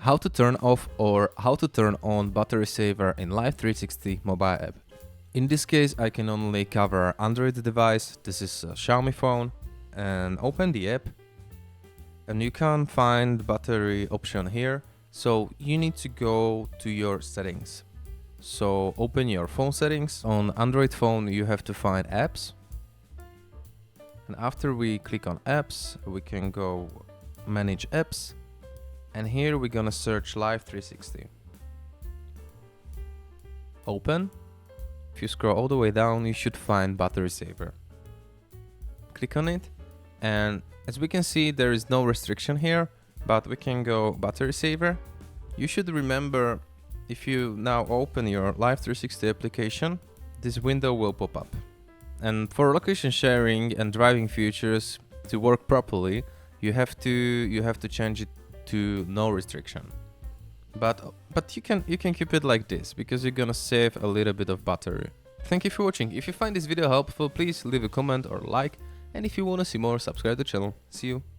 How to turn off or how to turn on battery saver in Life360 mobile app. In this case, I can only cover Android device. This is a Xiaomi phone, and open the app, and you can find battery option here. So you need to go to your settings. So open your phone settings. On Android phone, you have to find apps. And after we click on apps, we can go manage apps. And here we're gonna search Life360. Open. If you scroll all the way down, you should find battery saver. Click on it, and as we can see, there is no restriction here, but we can go battery saver. You should remember, if you now open your Life360 application, this window will pop up. And for location sharing and driving features to work properly, you have to change it to no restriction. But you can keep it like this, because you're gonna save a little bit of battery. Thank you for watching. If you find this video helpful, please leave a comment or like, and if you wanna see more, subscribe to the channel. See you.